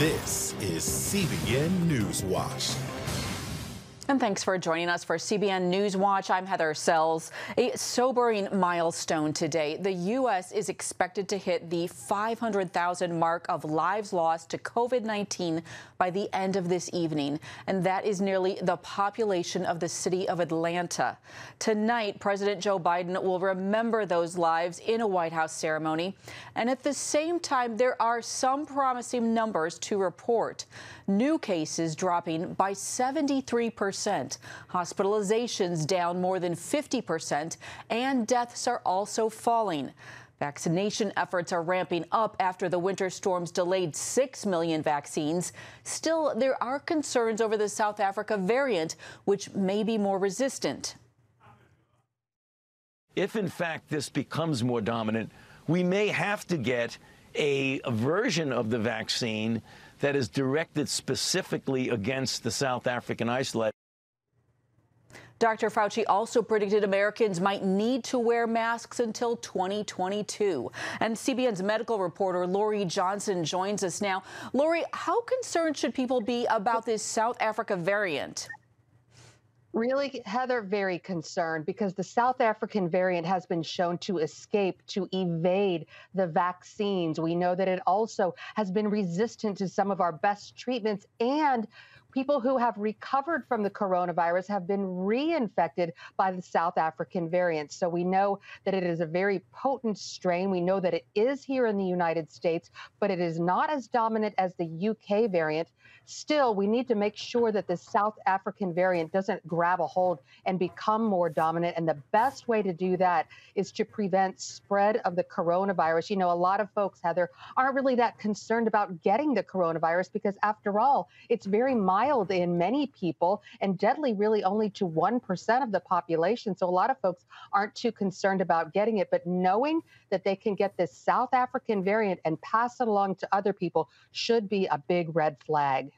This is CBN NewsWatch. And thanks for joining us for CBN NewsWatch. I'm Heather Sells. A sobering milestone today. The U.S. is expected to hit the 500,000 mark of lives lost to COVID-19 by the end of this evening. And that is nearly the population of the city of Atlanta. Tonight, President Joe Biden will remember those lives in a White House ceremony. And at the same time, there are some promising numbers to report. New cases dropping by 73%. Hospitalizations down more than 50%, and deaths are also falling. Vaccination efforts are ramping up after the winter storms delayed 6 million vaccines. Still, there are concerns over the South Africa variant, which may be more resistant. If, in fact, this becomes more dominant, we may have to get a version of the vaccine that is directed specifically against the South African isolate. Dr. Fauci also predicted Americans might need to wear masks until 2022. And CBN's medical reporter Lori Johnson joins us now. Lori, how concerned should people be about this South Africa variant? Really, Heather, very concerned because the South African variant has been shown to escape, to evade the vaccines. We know that it also has been resistant to some of our best treatments, and people who have recovered from the coronavirus have been reinfected by the South African variant. So we know that it is a very potent strain. We know that it is here in the United States, but it is not as dominant as the UK variant. Still, we need to make sure that the South African variant doesn't grab a hold and become more dominant. And the best way to do that is to prevent spread of the coronavirus. You know, a lot of folks, Heather, aren't really that concerned about getting the coronavirus because, after all, it's very mild in many people and deadly really only to 1% of the population. So a lot of folks aren't too concerned about getting it. But knowing that they can get this South African variant and pass it along to other people should be a big red flag.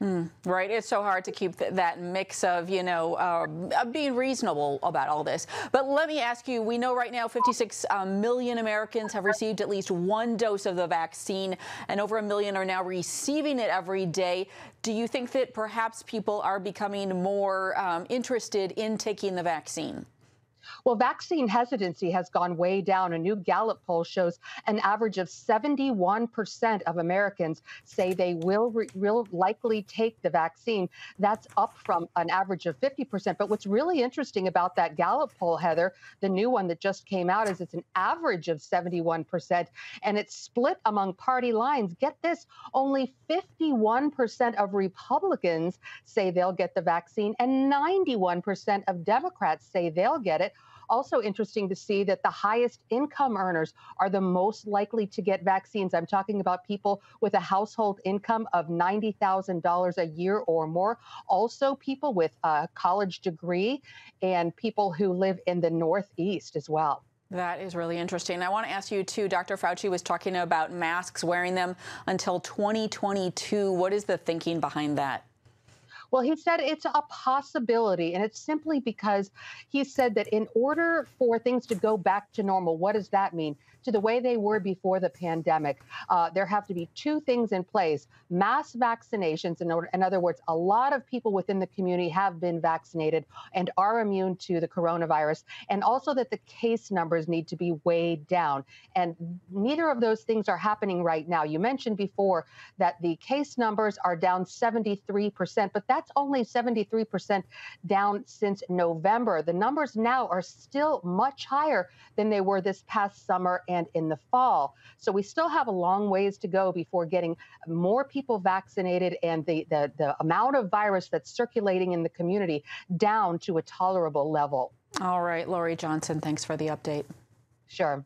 Right. It's so hard to keep that mix of, being reasonable about all this. But let me ask you, we know right now 56 million Americans have received at least one dose of the vaccine, and over 1 million are now receiving it every day. Do you think that perhaps people are becoming more interested in taking the vaccine? Well, vaccine hesitancy has gone way down. A new Gallup poll shows an average of 71% of Americans say they will likely take the vaccine. That's up from an average of 50%. But what's really interesting about that Gallup poll, Heather, the new one that just came out, is it's an average of 71%, and it's split among party lines. Get this, only 51% of Republicans say they'll get the vaccine, and 91% of Democrats say they'll get it. Also interesting to see that the highest income earners are the most likely to get vaccines. I'm talking about people with a household income of $90,000 a year or more. Also people with a college degree and people who live in the Northeast as well. That is really interesting. I want to ask you, too, Dr. Fauci was talking about masks, wearing them until 2022. What is the thinking behind that? Well, he said it's a possibility, and it's simply because he said that in order for things to go back to normal, what does that mean? To the way they were before the pandemic, there have to be two things in place: mass vaccinations. In other words, a lot of people within the community have been vaccinated and are immune to the coronavirus, and also that the case numbers need to be weighed down. And neither of those things are happening right now. You mentioned before that the case numbers are down 73%, but that's only 73% down since November. The numbers now are still much higher than they were this past summer and in the fall. So we still have a long ways to go before getting more people vaccinated and the amount of virus that's circulating in the community down to a tolerable level. All right, Lori Johnson, thanks for the update. Sure.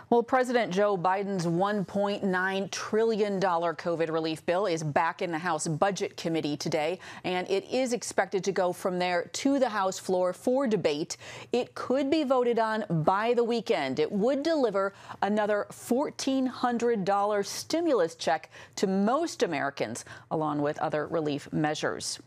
Well, President Joe Biden's $1.9 trillion COVID relief bill is back in the House Budget Committee today, and it is expected to go from there to the House floor for debate. It could be voted on by the weekend. It would deliver another $1,400 stimulus check to most Americans, along with other relief measures.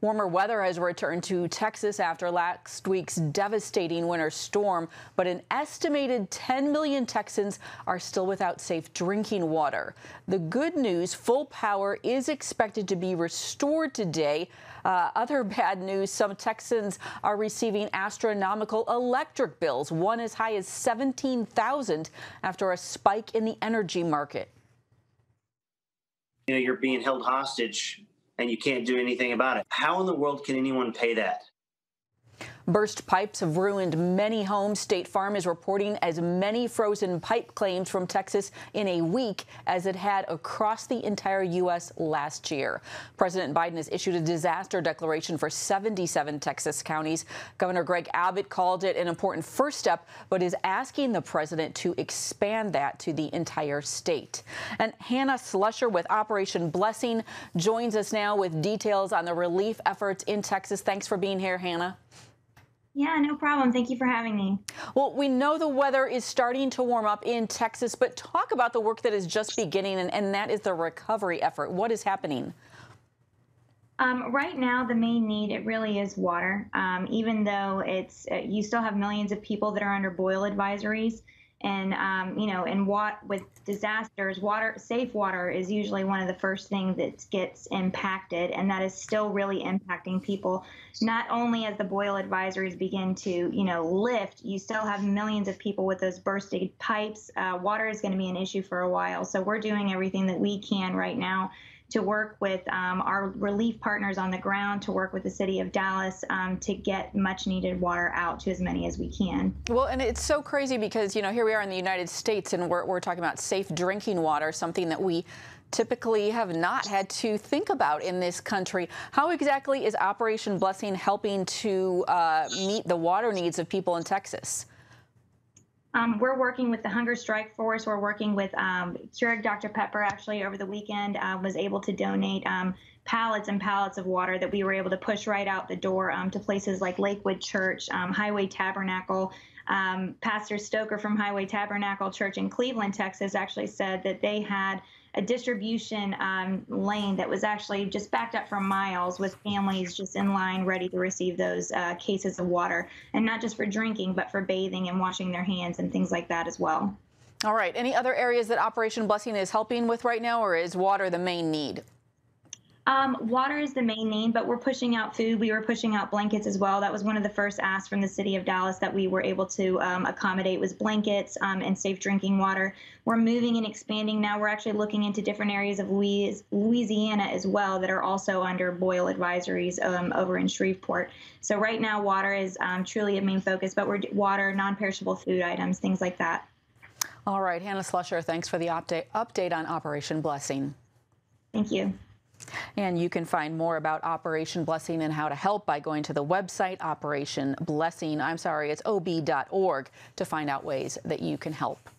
Warmer weather has returned to Texas after last week's devastating winter storm, but an estimated 10 million Texans are still without safe drinking water. The good news, full power is expected to be restored today. Other bad news, some Texans are receiving astronomical electric bills, one as high as $17,000 after a spike in the energy market. You know, you're being held hostage and you can't do anything about it. How in the world can anyone pay that? Burst pipes have ruined many homes. State Farm is reporting as many frozen pipe claims from Texas in a week as it had across the entire U.S. last year. President Biden has issued a disaster declaration for 77 Texas counties. Governor Greg Abbott called it an important first step, but is asking the president to expand that to the entire state. And Hannah Slusher with Operation Blessing joins us now with details on the relief efforts in Texas. Thanks for being here, Hannah. Yeah, no problem. Thank you for having me. Well, we know the weather is starting to warm up in Texas, but talk about the work that is just beginning, and that is the recovery effort. What is happening? Right now, the main need, it really is water. Even though you still have millions of people that are under boil advisories. And, with disasters, safe water is usually one of the first things that gets impacted. And that is still really impacting people. Not only as the boil advisories begin to, lift, you still have millions of people with those bursted pipes. Water is going to be an issue for a while. So we're doing everything that we can right now to work with our relief partners on the ground, to work with the city of Dallas to get much needed water out to as many as we can. Well, and it's so crazy because, here we are in the United States and we're talking about safe drinking water, something that we typically have not had to think about in this country. How exactly is Operation Blessing helping to meet the water needs of people in Texas? We're working with the Hunger Strike Force. We're working with Keurig Dr. Pepper. Actually, over the weekend, was able to donate pallets and pallets of water that we were able to push right out the door to places like Lakewood Church, Highway Tabernacle. Pastor Stoker from Highway Tabernacle Church in Cleveland, Texas, actually said that they had a distribution lane that was actually just backed up for miles with families just in line ready to receive those cases of water, and not just for drinking, but for bathing and washing their hands and things like that as well. All right. Any other areas that Operation Blessing is helping with right now, or is water the main need? Water is the main need, but we're pushing out food. We were pushing out blankets as well. That was one of the first asks from the city of Dallas that we were able to accommodate, was blankets and safe drinking water. We're moving and expanding now. We're actually looking into different areas of Louisiana as well that are also under boil advisories over in Shreveport. So right now, water is truly a main focus, but we're water, non-perishable food items, things like that. All right, Hannah Slusher, thanks for the update on Operation Blessing. Thank you. And you can find more about Operation Blessing and how to help by going to the website it's ob.org to find out ways that you can help.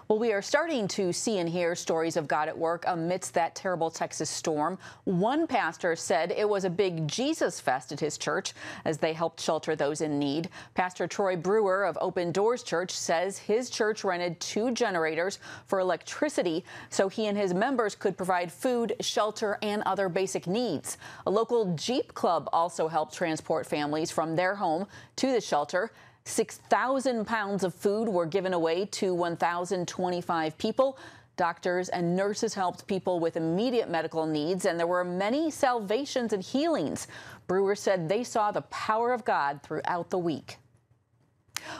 Well, we are starting to see and hear stories of God at work amidst that terrible Texas storm. One pastor said it was a big Jesus fest at his church as they helped shelter those in need. Pastor Troy Brewer of Open Doors Church says his church rented 2 generators for electricity so he and his members could provide food, shelter, and other basic needs. A local Jeep club also helped transport families from their home to the shelter. 6,000 pounds of food were given away to 1,025 people. Doctors and nurses helped people with immediate medical needs, and there were many salvations and healings. Brewer said they saw the power of God throughout the week.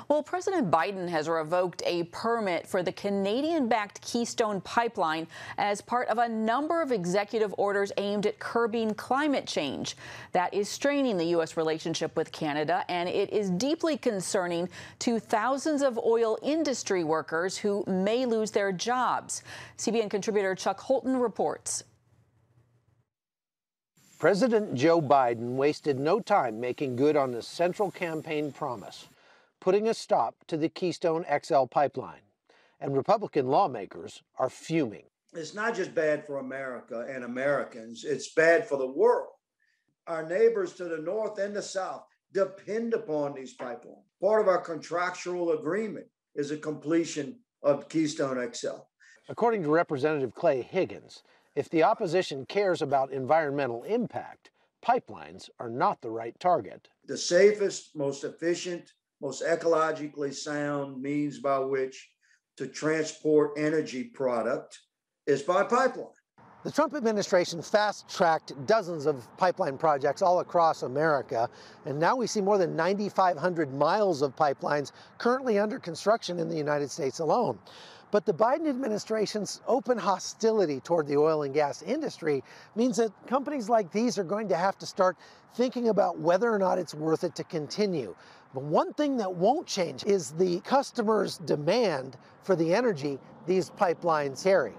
Well, President Biden has revoked a permit for the Canadian-backed Keystone Pipeline as part of a number of executive orders aimed at curbing climate change. That is straining the U.S. relationship with Canada, and it is deeply concerning to thousands of oil industry workers who may lose their jobs. CBN contributor Chuck Holton reports. President Joe Biden wasted no time making good on his central campaign promise, putting a stop to the Keystone XL pipeline. And Republican lawmakers are fuming. It's not just bad for America and Americans, it's bad for the world. Our neighbors to the north and the south depend upon these pipelines. Part of our contractual agreement is a completion of Keystone XL. According to Representative Clay Higgins, if the opposition cares about environmental impact, pipelines are not the right target. The safest, most efficient, most ecologically sound means by which to transport energy product is by pipeline. The Trump administration fast-tracked dozens of pipeline projects all across America, and now we see more than 9,500 miles of pipelines currently under construction in the United States alone. But the Biden administration's open hostility toward the oil and gas industry means that companies like these are going to have to start thinking about whether or not it's worth it to continue. But one thing that won't change is the customers' demand for the energy these pipelines carry.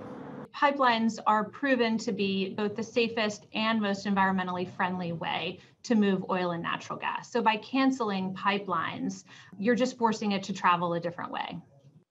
Pipelines are proven to be both the safest and most environmentally friendly way to move oil and natural gas. So by canceling pipelines, you're just forcing it to travel a different way.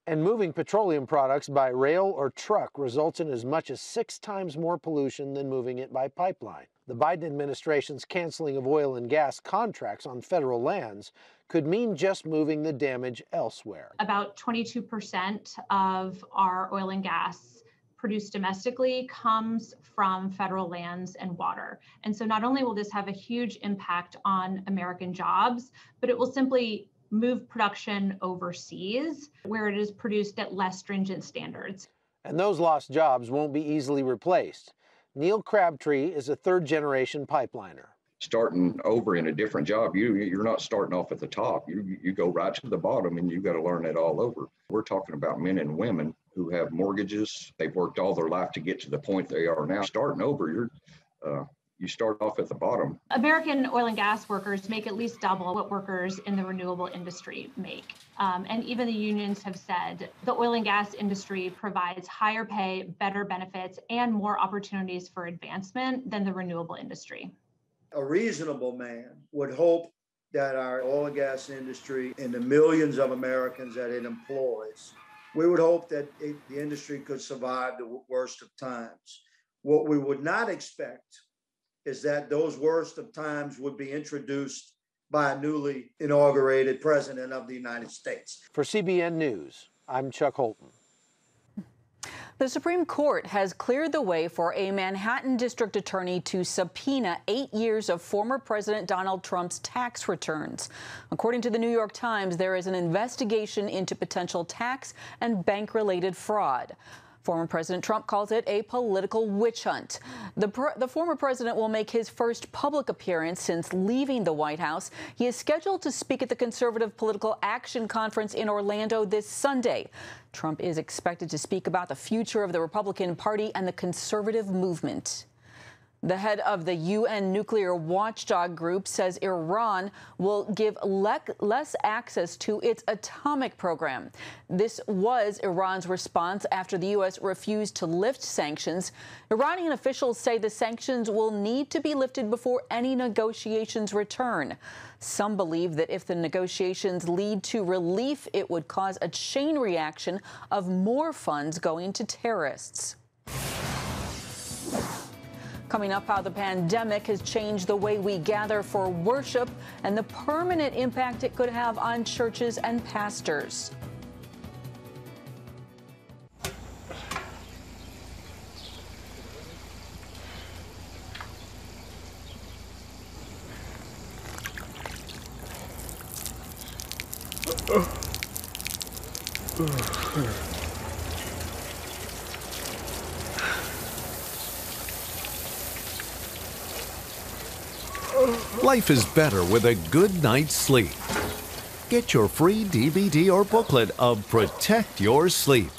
And moving petroleum products by rail or truck results in as much as 6 times more pollution than moving it by pipeline. The Biden administration's canceling of oil and gas contracts on federal lands could mean just moving the damage elsewhere. About 22% of our oil and gas produced domestically comes from federal lands and water. And so not only will this have a huge impact on American jobs, but it will simply move production overseas where it is produced at less stringent standards. And those lost jobs won't be easily replaced. Neil Crabtree is a third-generation pipeliner. Starting over in a different job, you're not starting off at the top. You go right to the bottom and you've got to learn it all over. We're talking about men and women who have mortgages. They've worked all their life to get to the point they are now. Starting over, you start off at the bottom. American oil and gas workers make at least double what workers in the renewable industry make. And even the unions have said the oil and gas industry provides higher pay, better benefits, and more opportunities for advancement than the renewable industry. A reasonable man would hope that our oil and gas industry and the millions of Americans that it employs, we would hope that the industry could survive the worst of times. What we would not expect is that those worst of times would be introduced by a newly inaugurated president of the United States. For CBN News, I'm Chuck Holton. The Supreme Court has cleared the way for a Manhattan district attorney to subpoena 8 years of former President Donald Trump's tax returns. According to the New York Times, there is an investigation into potential tax and bank-related fraud. Former President Trump calls it a political witch hunt. The former president will make his first public appearance since leaving the White House. He is scheduled to speak at the Conservative Political Action Conference in Orlando this Sunday. Trump is expected to speak about the future of the Republican Party and the conservative movement. The head of the UN nuclear watchdog group says Iran will give less access to its atomic program. This was Iran's response after the U.S. refused to lift sanctions. Iranian officials say the sanctions will need to be lifted before any negotiations return. Some believe that if the negotiations lead to relief, it would cause a chain reaction of more funds going to terrorists. Coming up, how the pandemic has changed the way we gather for worship and the permanent impact it could have on churches and pastors. Life is better with a good night's sleep. Get your free DVD or booklet of Protect Your Sleep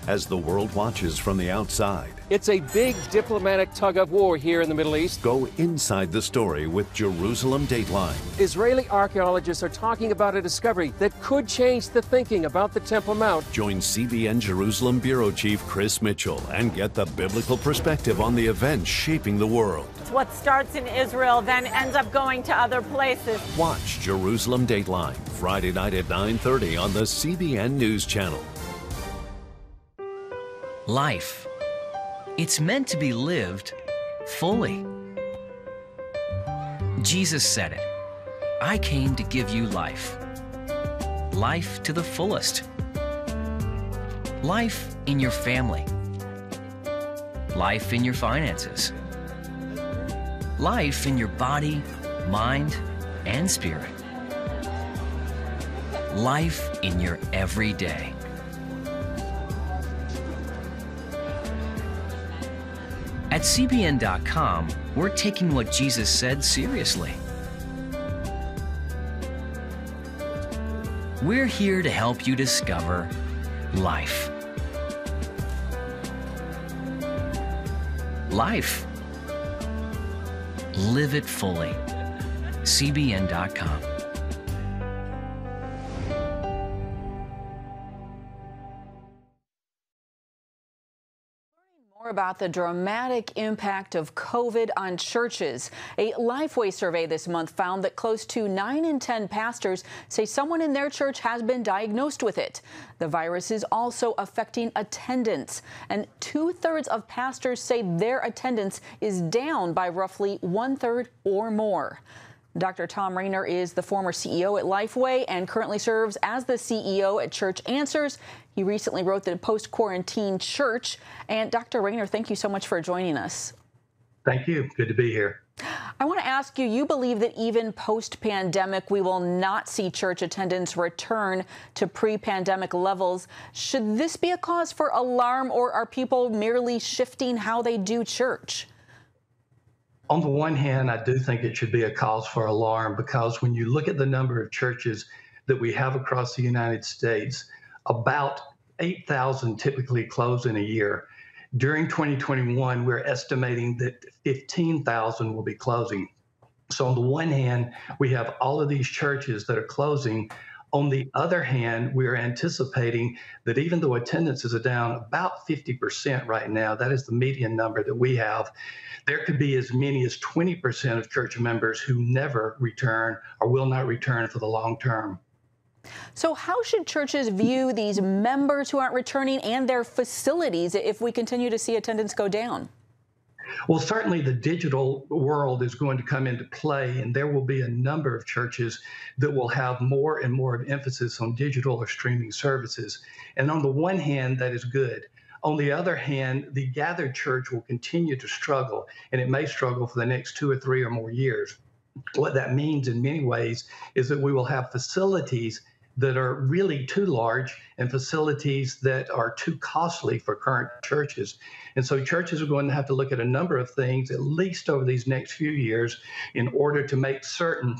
as the world watches from the outside. It's a big diplomatic tug of war here in the Middle East. Go inside the story with Jerusalem Dateline. Israeli archaeologists are talking about a discovery that could change the thinking about the Temple Mount. Join CBN Jerusalem Bureau Chief Chris Mitchell and get the biblical perspective on the events shaping the world. What starts in Israel then ends up going to other places. Watch Jerusalem Dateline Friday night at 9:30 on the CBN News Channel. Life. It's meant to be lived fully. Jesus said it. I came to give you life. Life to the fullest. Life in your family. Life in your finances. Life in your body, mind, and spirit. Life in your everyday. At CBN.com, we're taking what Jesus said seriously. We're here to help you discover life. Life. Live it fully. CBN.com. More about the dramatic impact of COVID on churches. A Lifeway survey this month found that close to 9 in 10 pastors say someone in their church has been diagnosed with it. The virus is also affecting attendance, and 2/3 of pastors say their attendance is down by roughly 1/3 or more. Dr. Tom Rainer is the former CEO at Lifeway and currently serves as the CEO at Church Answers. He recently wrote The Post-Quarantine Church. And Dr. Rainer, thank you so much for joining us. Thank you. Good to be here. I want to ask you, you believe that even post-pandemic, we will not see church attendance return to pre-pandemic levels. Should this be a cause for alarm, or are people merely shifting how they do church? On the one hand, I do think it should be a cause for alarm, because when you look at the number of churches that we have across the United States, about 8,000 typically close in a year. During 2021, we're estimating that 15,000 will be closing. So on the one hand, we have all of these churches that are closing. On the other hand, we're anticipating that even though attendance is down about 50% right now, that is the median number that we have, there could be as many as 20% of church members who never return or will not return for the long term. So how should churches view these members who aren't returning and their facilities if we continue to see attendance go down? Well, certainly the digital world is going to come into play, and there will be a number of churches that will have more and more of emphasis on digital or streaming services. And on the one hand, that is good. On the other hand, the gathered church will continue to struggle, and it may struggle for the next 2 or 3 or more years. What that means in many ways is that we will have facilities that are really too large and facilities that are too costly for current churches. And so churches are going to have to look at a number of things, at least over these next few years, in order to make certain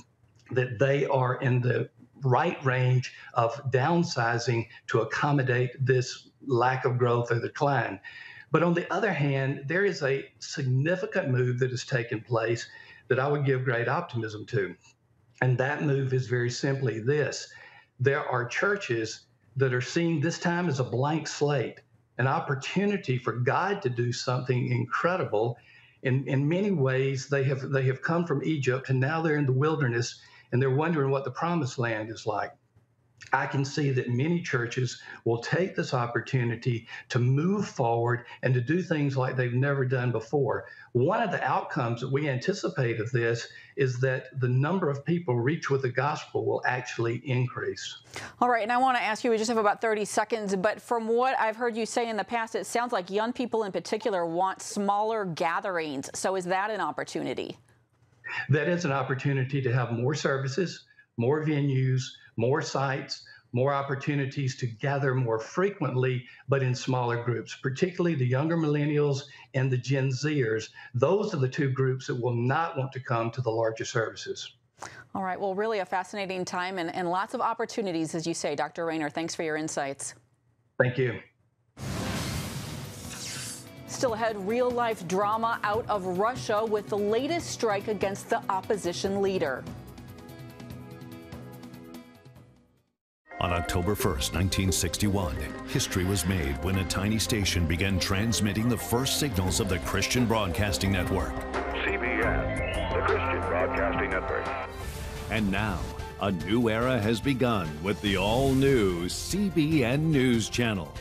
that they are in the right range of downsizing to accommodate this lack of growth or decline. But on the other hand, there is a significant move that has taken place that I would give great optimism to. And that move is very simply this. There are churches that are seeing this time as a blank slate, an opportunity for God to do something incredible. In many ways, they have come from Egypt, and now they're in the wilderness, and they're wondering what the promised land is like. I can see that many churches will take this opportunity to move forward and to do things like they've never done before. One of the outcomes that we anticipate of this is that the number of people reached with the gospel will actually increase. All right, and I want to ask you, we just have about 30 seconds, but from what I've heard you say in the past, it sounds like young people in particular want smaller gatherings. So is that an opportunity? That is an opportunity to have more services, more venues, more sites, more opportunities to gather more frequently, but in smaller groups, particularly the younger millennials and the Gen Zers. Those are the two groups that will not want to come to the larger services. All right. Well, really a fascinating time and lots of opportunities, as you say, Dr. Rainer. Thanks for your insights. Thank you. Still ahead, real-life drama out of Russia with the latest strike against the opposition leader. On October 1st, 1961, history was made when a tiny station began transmitting the first signals of the Christian Broadcasting Network. CBN, the Christian Broadcasting Network. And now, a new era has begun with the all-new CBN News Channel.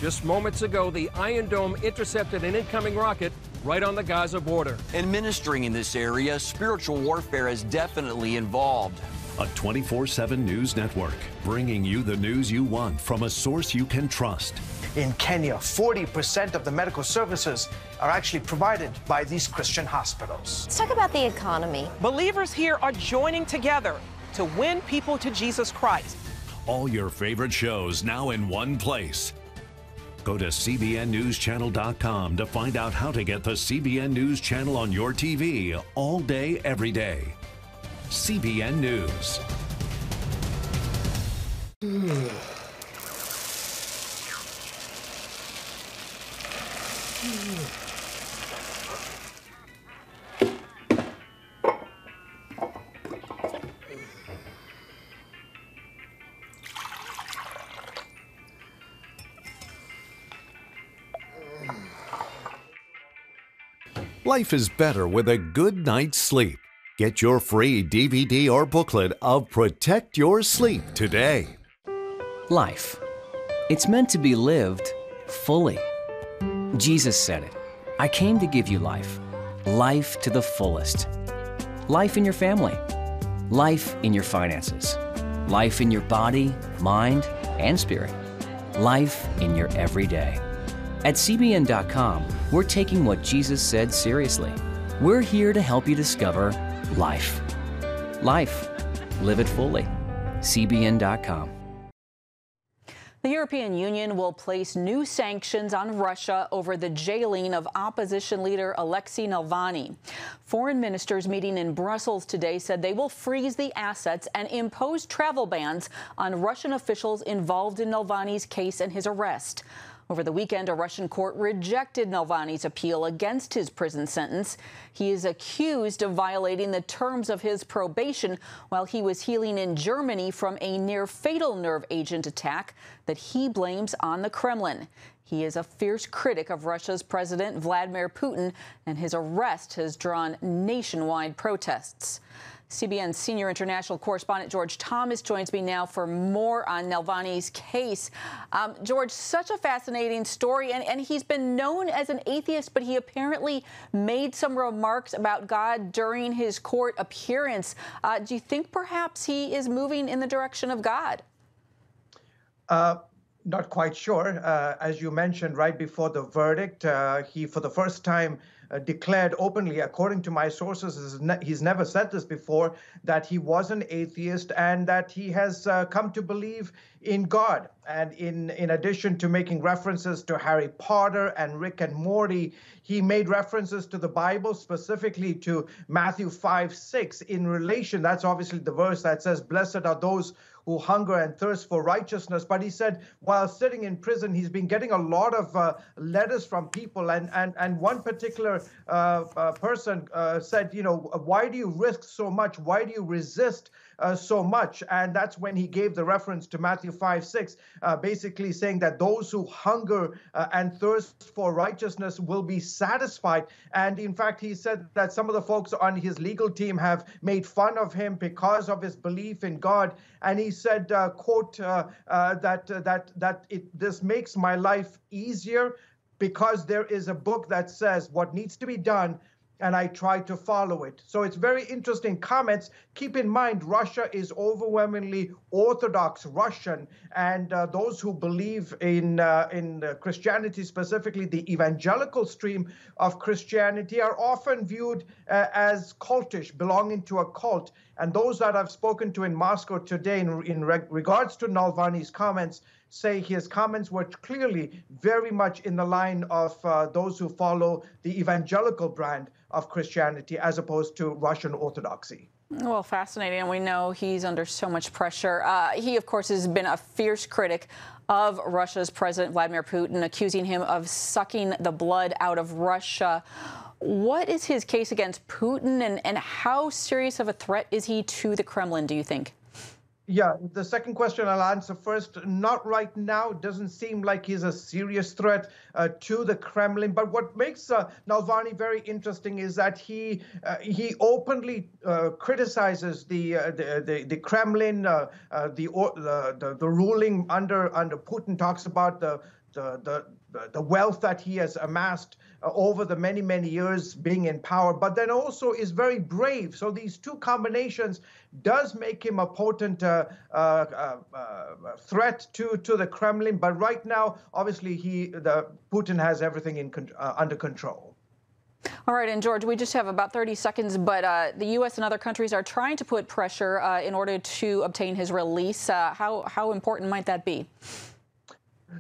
Just moments ago, the Iron Dome intercepted an incoming rocket right on the Gaza border. And ministering in this area, spiritual warfare is definitely involved. a 24/7 news network, bringing you the news you want from a source you can trust. In Kenya, 40% of the medical services are actually provided by these Christian hospitals. Let's talk about the economy. Believers here are joining together to win people to Jesus Christ. All your favorite shows now in one place. Go to CBNNewsChannel.com to find out how to get the CBN News Channel on your TV all day, every day. CBN News. Life is better with a good night's sleep. Get your free DVD or booklet of Protect Your Sleep today. Life. It's meant to be lived fully. Jesus said it. I came to give you life. Life to the fullest. Life in your family. Life in your finances. Life in your body, mind, and spirit. Life in your everyday. At CBN.com, we're taking what Jesus said seriously. We're here to help you discover life. Life. Live it fully. CBN.com. The European Union will place new sanctions on Russia over the jailing of opposition leader Alexei Navalny. Foreign ministers meeting in Brussels today said they will freeze the assets and impose travel bans on Russian officials involved in Navalny's case and his arrest. Over the weekend, a Russian court rejected Navalny's appeal against his prison sentence. He is accused of violating the terms of his probation while he was healing in Germany from a near-fatal nerve agent attack that he blames on the Kremlin. He is a fierce critic of Russia's President Vladimir Putin, and his arrest has drawn nationwide protests. CBN senior international correspondent George Thomas joins me now for more on Navalny's case. George, such a fascinating story, and he's been known as an atheist, but he apparently made some remarks about God during his court appearance. Do you think perhaps he is moving in the direction of God? Not quite sure. As you mentioned right before the verdict, he, for the first time, declared openly, according to my sources, he's never said this before, that he was an atheist and that he has come to believe in God. And in addition to making references to Harry Potter and Rick and Morty, he made references to the Bible, specifically to Matthew 5:6 in relation. That's obviously the verse that says, "Blessed are those who hunger and thirst for righteousness." But he said while sitting in prison, he's been getting a lot of letters from people. And one particular person said, you know, why do you risk so much? Why do you resist so much? And that's when he gave the reference to Matthew 5:6, basically saying that those who hunger and thirst for righteousness will be satisfied. And in fact, he said that some of the folks on his legal team have made fun of him because of his belief in God. And he said, quote, this makes my life easier because there is a book that says what needs to be done, and I try to follow it. So it's very interesting comments. Keep in mind, Russia is overwhelmingly Orthodox Russian, and those who believe in Christianity, specifically the evangelical stream of Christianity, are often viewed as cultish, belonging to a cult. And those that I've spoken to in Moscow today in regards to Navalny's comments say his comments were clearly very much in the line of those who follow the evangelical brand of Christianity as opposed to Russian Orthodoxy. Well, fascinating. And we know he's under so much pressure. He, of course, has been a fierce critic of Russia's President Vladimir Putin, accusing him of sucking the blood out of Russia. What is his case against Putin, and how serious of a threat is he to the Kremlin, do you think? Yeah, the second question I'll answer first. Not right now. It doesn't seem like he's a serious threat to the Kremlin. But what makes Navalny very interesting is that he openly criticizes the Kremlin, the ruling under Putin. Talks about the the wealth that he has amassed over the many, many years being in power, but then also is very brave. So these two combinations does make him a potent threat to the Kremlin. But right now, obviously, Putin has everything under control. All right, and George, we just have about 30 seconds, but the U.S. and other countries are trying to put pressure in order to obtain his release. How important might that be?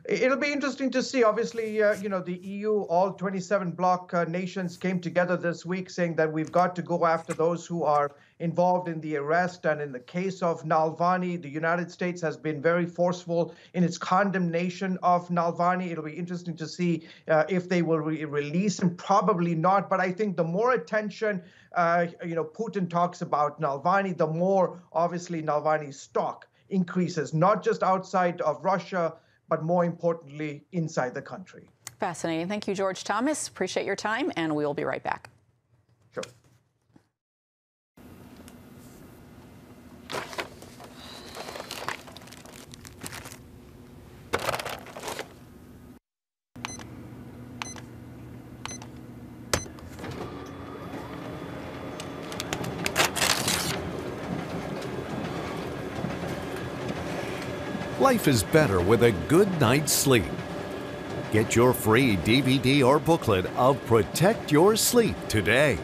It'll be interesting to see. Obviously, the EU, all 27 bloc nations came together this week saying that we've got to go after those who are involved in the arrest. And in the case of Navalny, the United States has been very forceful in its condemnation of Navalny. It'll be interesting to see if they will release him. Probably not. But I think the more attention Putin talks about Navalny, the more obviously Navalny's stock increases, not just outside of Russia, but more importantly, inside the country. Fascinating. Thank you, George Thomas. Appreciate your time, and we will be right back. Sure. Life is better with a good night's sleep. Get your free DVD or booklet of Protect Your Sleep today.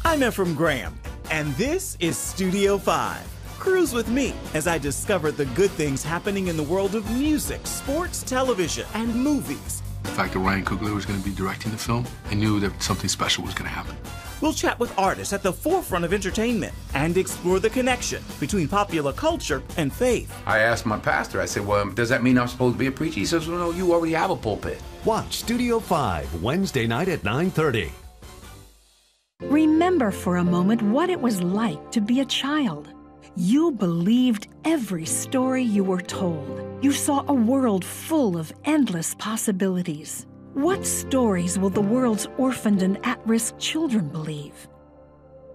I'm Ephraim Graham, and this is Studio 5. Cruise with me as I discover the good things happening in the world of music, sports, television, and movies. The fact that Ryan Coogler was going to be directing the film, I knew that something special was going to happen. We'll chat with artists at the forefront of entertainment and explore the connection between popular culture and faith. I asked my pastor, I said, well, does that mean I'm supposed to be a preacher? He says, well, no, you already have a pulpit. Watch Studio 5, Wednesday night at 9:30. Remember for a moment what it was like to be a child. You believed every story you were told. You saw a world full of endless possibilities. What stories will the world's orphaned and at-risk children believe?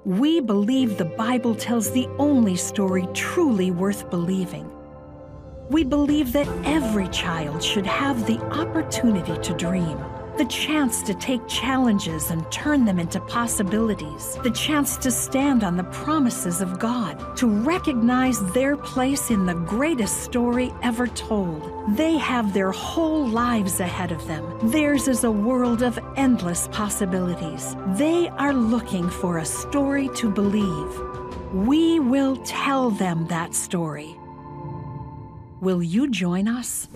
We believe the Bible tells the only story truly worth believing. We believe that every child should have the opportunity to dream, the chance to take challenges and turn them into possibilities, the chance to stand on the promises of God, to recognize their place in the greatest story ever told. They have their whole lives ahead of them. Theirs is a world of endless possibilities. They are looking for a story to believe. We will tell them that story. Will you join us?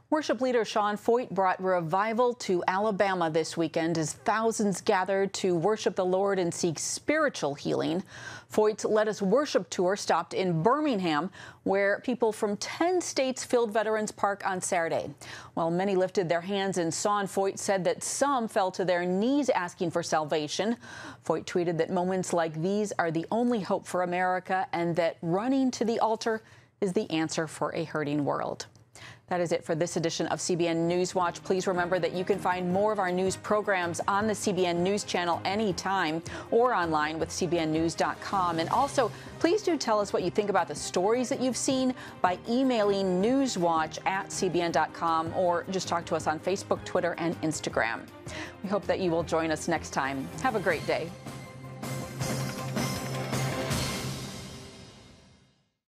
Worship leader Sean Foyt brought revival to Alabama this weekend as thousands gathered to worship the Lord and seek spiritual healing. Foyt's Let Us Worship tour stopped in Birmingham, where people from 10 states filled Veterans Park on Saturday. While many lifted their hands in song, Foyt said that some fell to their knees asking for salvation. Foyt tweeted that moments like these are the only hope for America and that running to the altar is the answer for a hurting world. That is it for this edition of CBN News Watch. Please remember that you can find more of our news programs on the CBN News Channel anytime or online with cbnnews.com. And also, please do tell us what you think about the stories that you've seen by emailing newswatch@cbn.com or just talk to us on Facebook, Twitter, and Instagram. We hope that you will join us next time. Have a great day.